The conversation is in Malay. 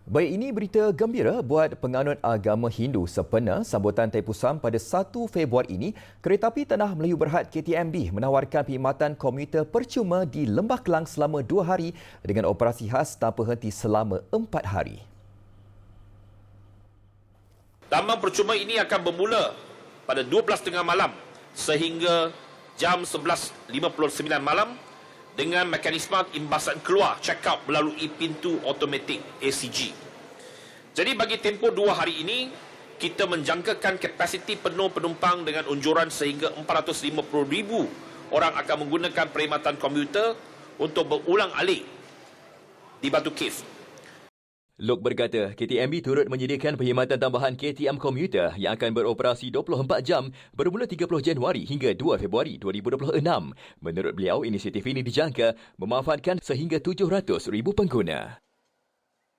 Baik, ini berita gembira buat penganut agama Hindu sempena sambutan Thaipusam pada 1 Februari ini. Keretapi Tanah Melayu Berhad KTMB menawarkan perkhidmatan komuter percuma di Lembah Kelang selama 2 hari dengan operasi khas tanpa henti selama 4 hari. Tambang percuma ini akan bermula pada 12.30 malam sehingga jam 11.59 malam dengan mekanisme imbasan keluar check-out melalui pintu automatik ACG. Jadi bagi tempoh 2 hari ini, kita menjangkakan kapasiti penuh penumpang dengan unjuran sehingga 450,000 orang akan menggunakan perkhidmatan komuter untuk berulang alik di Batu Cave. Lok berkata, KTMB turut menyediakan perkhidmatan tambahan KTM Komuter yang akan beroperasi 24 jam bermula 30 Januari hingga 2 Februari 2026. Menurut beliau, inisiatif ini dijangka memanfaatkan sehingga 700,000 pengguna.